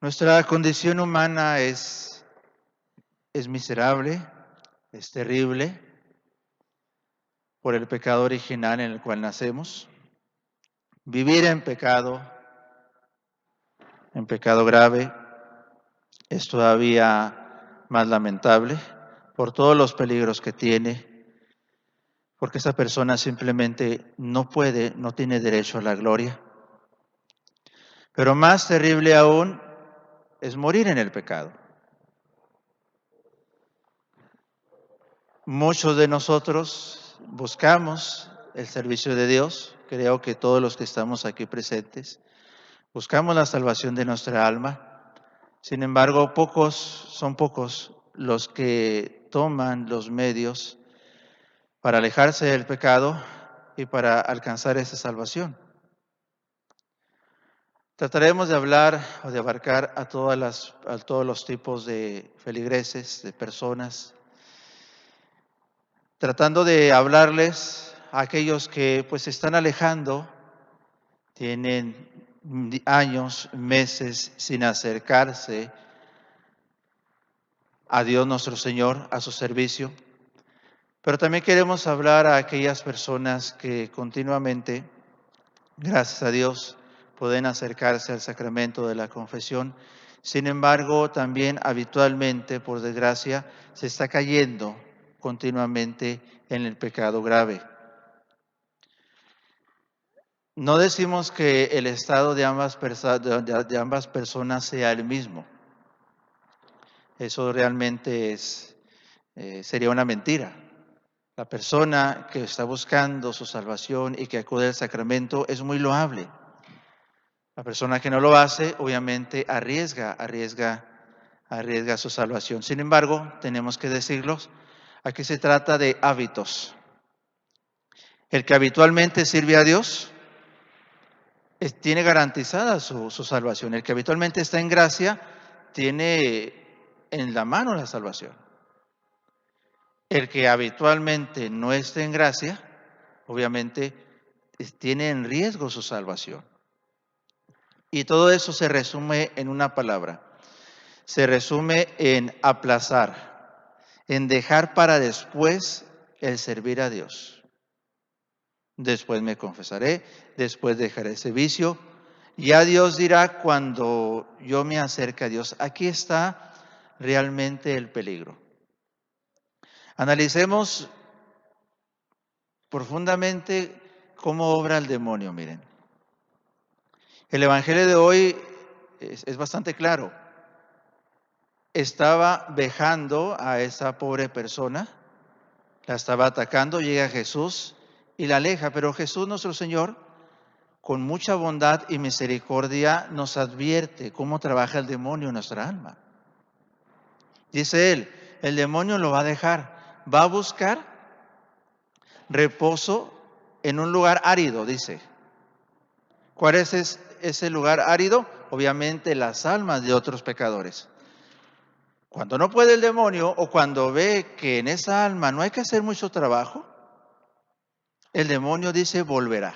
Nuestra condición humana es miserable, es terrible por el pecado original en el cual nacemos. Vivir en pecado grave, es todavía más lamentable por todos los peligros que tiene, porque esa persona simplemente no tiene derecho a la gloria. Pero más terrible aún es morir en el pecado. Muchos de nosotros buscamos el servicio de Dios, creo que todos los que estamos aquí presentes, buscamos la salvación de nuestra alma. Sin embargo, son pocos los que toman los medios para alejarse del pecado y para alcanzar esa salvación. Trataremos de hablar o de abarcar a todos los tipos de feligreses, de personas, tratando de hablarles a aquellos que pues se están alejando, tienen años, meses sin acercarse a Dios nuestro Señor, a su servicio. Pero también queremos hablar a aquellas personas que continuamente, gracias a Dios, pueden acercarse al sacramento de la confesión. Sin embargo, también habitualmente, por desgracia, se está cayendo continuamente en el pecado grave. No decimos que el estado de ambas personas sea el mismo. Eso realmente sería una mentira. La persona que está buscando su salvación y que acude al sacramento es muy loable. La persona que no lo hace, obviamente, arriesga su salvación. Sin embargo, tenemos que decirlo, aquí se trata de hábitos. El que habitualmente sirve a Dios tiene garantizada su salvación. El que habitualmente está en gracia tiene en la mano la salvación. El que habitualmente no está en gracia, obviamente, tiene en riesgo su salvación. Y todo eso se resume en una palabra. Se resume en aplazar, en dejar para después el servir a Dios. Después me confesaré, después dejaré ese vicio. Ya Dios dirá cuando yo me acerque a Dios. Aquí está realmente el peligro. Analicemos profundamente cómo obra el demonio, miren. El evangelio de hoy es bastante claro. Estaba vejando a esa pobre persona, la estaba atacando, llega Jesús y la aleja, pero Jesús nuestro Señor, con mucha bondad y misericordia, nos advierte cómo trabaja el demonio en nuestra alma. Dice él, el demonio lo va a dejar, va a buscar reposo en un lugar árido, dice. ¿Cuál es ese lugar árido? Obviamente las almas de otros pecadores. Cuando no puede el demonio o cuando ve que en esa alma no hay que hacer mucho trabajo, el demonio dice volverá.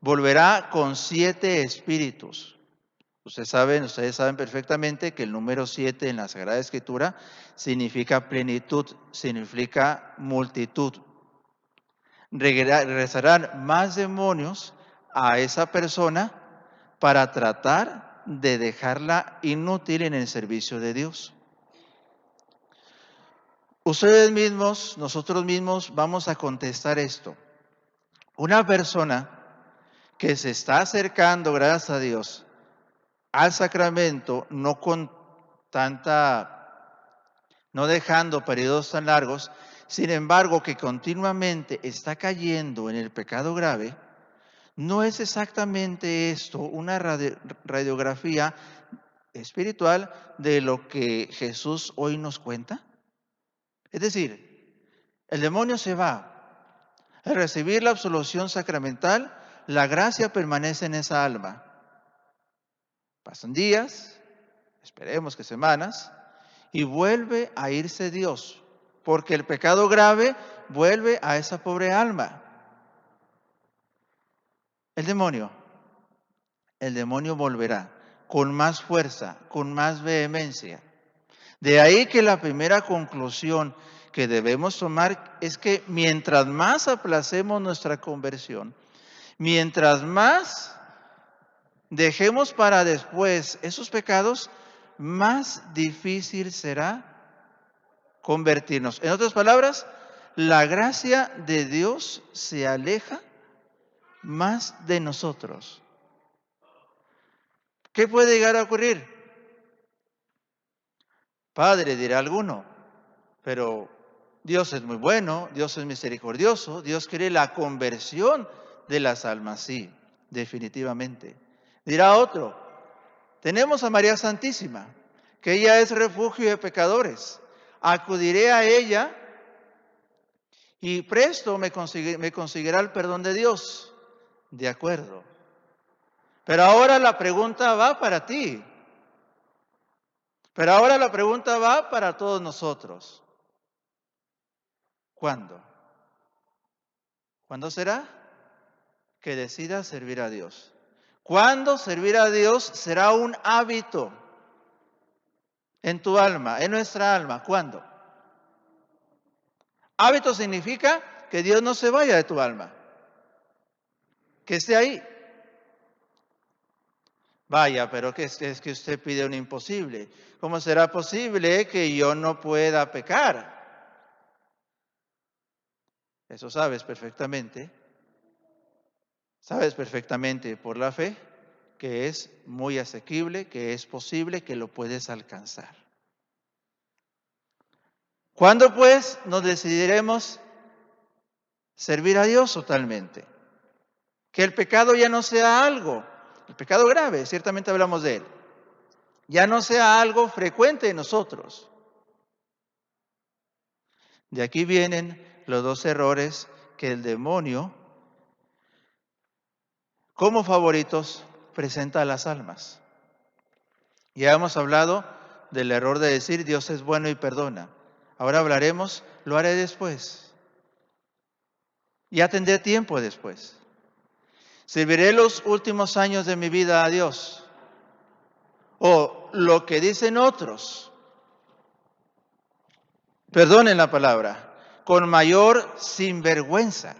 Volverá con 7 espíritus. Ustedes saben perfectamente que el número 7 en la Sagrada Escritura significa plenitud, significa multitud. Regresarán más demonios a esa persona para tratar de dejarla inútil en el servicio de Dios. Ustedes mismos, nosotros mismos vamos a contestar esto. Una persona que se está acercando, gracias a Dios, al sacramento, no dejando periodos tan largos, sin embargo, que continuamente está cayendo en el pecado grave, no es exactamente esto una radiografía espiritual de lo que Jesús hoy nos cuenta. Es decir, el demonio se va. Al recibir la absolución sacramental, la gracia permanece en esa alma. Pasan días, esperemos que semanas, y vuelve a irse Dios, porque el pecado grave vuelve a esa pobre alma. El demonio volverá, con más fuerza, con más vehemencia. De ahí que la primera conclusión que debemos tomar es que mientras más aplacemos nuestra conversión, mientras más dejemos para después esos pecados, más difícil será convertirnos. En otras palabras, la gracia de Dios se aleja más de nosotros. ¿Qué puede llegar a ocurrir? Padre, dirá alguno, pero Dios es muy bueno, Dios es misericordioso, Dios quiere la conversión de las almas, sí, definitivamente. Dirá otro, tenemos a María Santísima, que ella es refugio de pecadores. Acudiré a ella y presto me conseguirá el perdón de Dios. De acuerdo. Pero ahora la pregunta va para ti. Pero ahora la pregunta va para todos nosotros. ¿Cuándo? ¿Cuándo será que decidas servir a Dios? ¿Cuándo servir a Dios será un hábito en tu alma, en nuestra alma? ¿Cuándo? Hábito significa que Dios no se vaya de tu alma, que esté ahí. Vaya, pero es que usted pide un imposible. ¿Cómo será posible que yo no pueda pecar? Eso sabes perfectamente. Sabes perfectamente por la fe que es muy asequible, que es posible, que lo puedes alcanzar. ¿Cuándo pues nos decidiremos servir a Dios totalmente? Que el pecado ya no sea algo, el pecado grave, ciertamente hablamos de él, ya no sea algo frecuente en nosotros. De aquí vienen los dos errores que el demonio, como favoritos, presenta a las almas. Ya hemos hablado del error de decir Dios es bueno y perdona. Ahora hablaremos, lo haré después. Ya tendré tiempo después. Serviré los últimos años de mi vida a Dios. O lo que dicen otros, perdonen la palabra, con mayor sinvergüenza.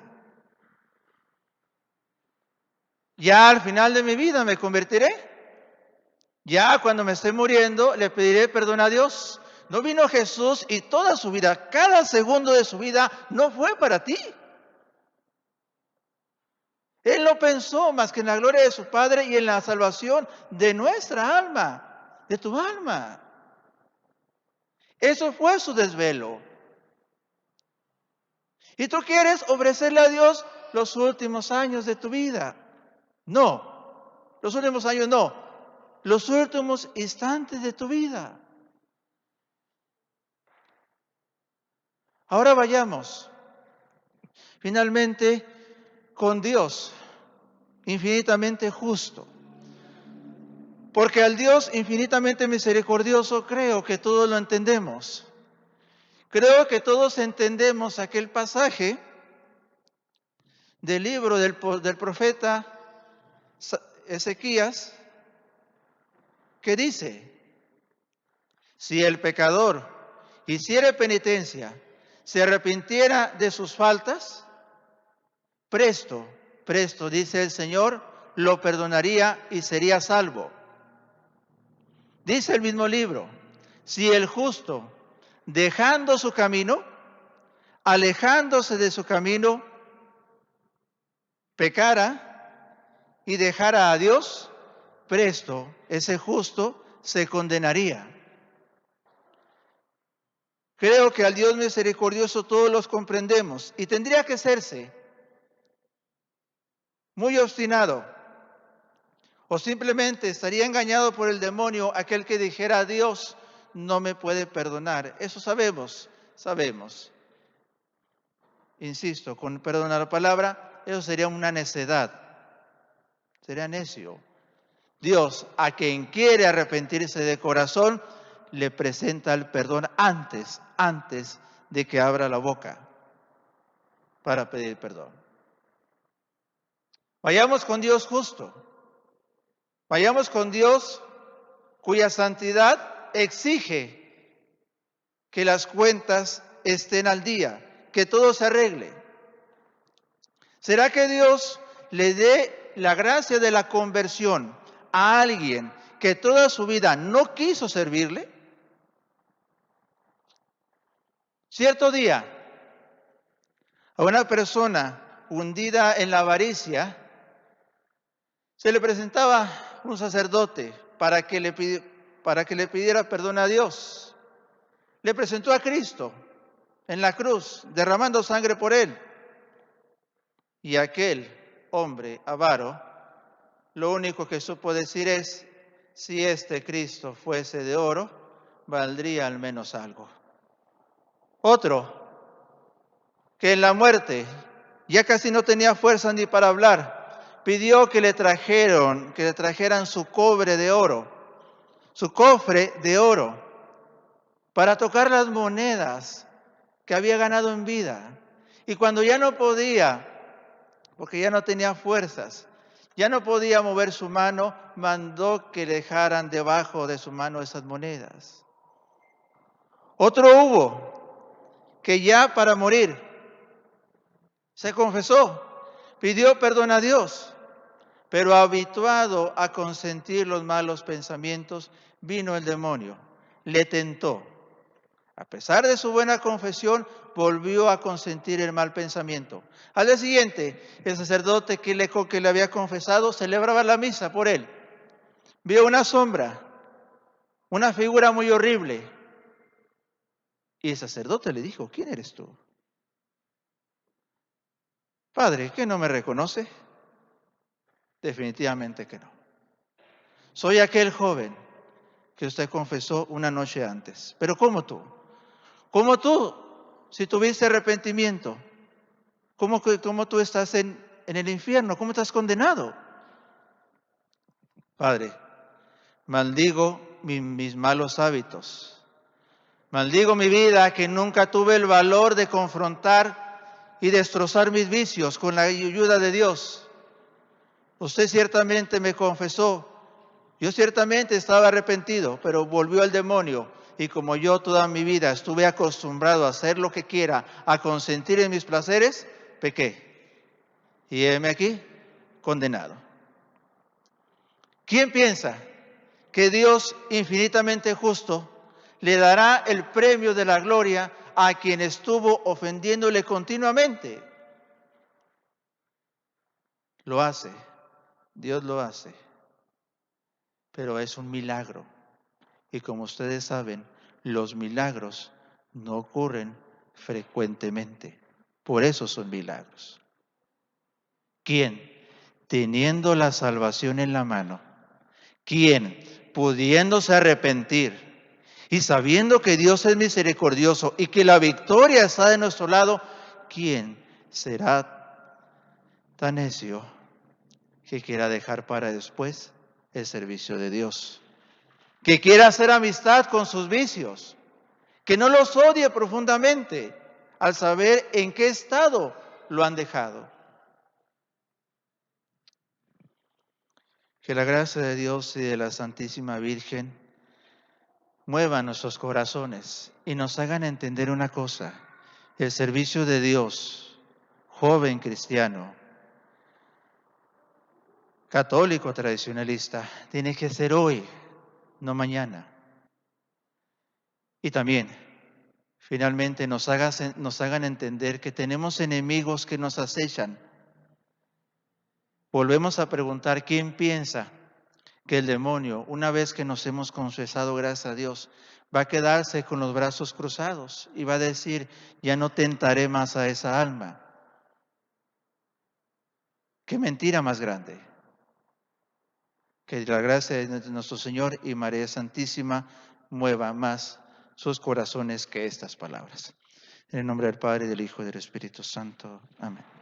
Ya al final de mi vida me convertiré. Ya cuando me esté muriendo le pediré perdón a Dios. No vino Jesús y toda su vida, cada segundo de su vida no fue para ti. Él no pensó más que en la gloria de su Padre y en la salvación de nuestra alma, de tu alma. Eso fue su desvelo. Y tú quieres ofrecerle a Dios los últimos años de tu vida. No, los últimos años no, los últimos instantes de tu vida. Ahora vayamos finalmente con Dios, infinitamente justo. Porque al Dios infinitamente misericordioso creo que todos lo entendemos. Creo que todos entendemos aquel pasaje del libro del profeta Ezequías que dice, si el pecador hiciere penitencia, se arrepintiera de sus faltas, presto, dice el Señor, lo perdonaría y sería salvo. Dice el mismo libro, si el justo, dejando su camino, alejándose de su camino, pecara y dejara a Dios, presto ese justo se condenaría. Creo que al Dios misericordioso todos los comprendemos y tendría que serse muy obstinado o simplemente estaría engañado por el demonio aquel que dijera Dios no me puede perdonar. Eso sabemos. Insisto, con perdón a la palabra, eso sería una necedad. Sería necio. Dios, a quien quiere arrepentirse de corazón, le presenta el perdón antes de que abra la boca para pedir perdón. Vayamos con Dios justo. Vayamos con Dios cuya santidad exige que las cuentas estén al día, que todo se arregle. ¿Será que Dios le dé la gracia de la conversión a alguien que toda su vida no quiso servirle? Cierto día, a una persona hundida en la avaricia, se le presentaba un sacerdote para que le pidiera perdón a Dios. Le presentó a Cristo en la cruz, derramando sangre por él. Y aquel hombre avaro, lo único que supo decir es, si este Cristo fuese de oro, valdría al menos algo. Otro, que en la muerte ya casi no tenía fuerza ni para hablar, pidió que le trajeran su cobre de oro, su cofre de oro, para tocar las monedas que había ganado en vida. Y cuando ya no podía, porque ya no tenía fuerzas, ya no podía mover su mano, mandó que dejaran debajo de su mano esas monedas. Otro hubo que ya para morir se confesó, pidió perdón a Dios, pero habituado a consentir los malos pensamientos, vino el demonio, le tentó. A pesar de su buena confesión, volvió a consentir el mal pensamiento. Al día siguiente, el sacerdote que le había confesado celebraba la misa por él. Vio una sombra, una figura muy horrible. Y el sacerdote le dijo, ¿quién eres tú? Padre, ¿qué no me reconoce? Definitivamente que no. Soy aquel joven que usted confesó una noche antes. Pero ¿cómo tú? ¿Cómo tú? Si tuviste arrepentimiento, ¿cómo tú estás en el infierno? ¿Cómo estás condenado? Padre, maldigo mis malos hábitos. Maldigo mi vida que nunca tuve el valor de confrontar y destrozar mis vicios con la ayuda de Dios. Usted ciertamente me confesó. Yo ciertamente estaba arrepentido, pero volvió el demonio. Y como yo toda mi vida estuve acostumbrado a hacer lo que quiera, a consentir en mis placeres, pequé. Y heme aquí, condenado. ¿Quién piensa que Dios infinitamente justo le dará el premio de la gloria a quien estuvo ofendiéndole continuamente? Lo hace, Dios lo hace, pero es un milagro. Y como ustedes saben, los milagros no ocurren frecuentemente. Por eso son milagros. ¿Quién? Teniendo la salvación en la mano. ¿Quién? Pudiéndose arrepentir y sabiendo que Dios es misericordioso y que la victoria está de nuestro lado, ¿quién será tan necio que quiera dejar para después el servicio de Dios? Que quiera hacer amistad con sus vicios, que no los odie profundamente al saber en qué estado lo han dejado. Que la gracia de Dios y de la Santísima Virgen muevan nuestros corazones y nos hagan entender una cosa: el servicio de Dios, joven cristiano, católico tradicionalista, tiene que ser hoy, no mañana. Y también, finalmente, nos hagan entender que tenemos enemigos que nos acechan. Volvemos a preguntar, ¿quién piensa que el demonio, una vez que nos hemos confesado, gracias a Dios, va a quedarse con los brazos cruzados y va a decir, ya no tentaré más a esa alma? ¿Qué mentira más grande? Que la gracia de nuestro Señor y María Santísima mueva más sus corazones que estas palabras. En el nombre del Padre, del Hijo y del Espíritu Santo. Amén.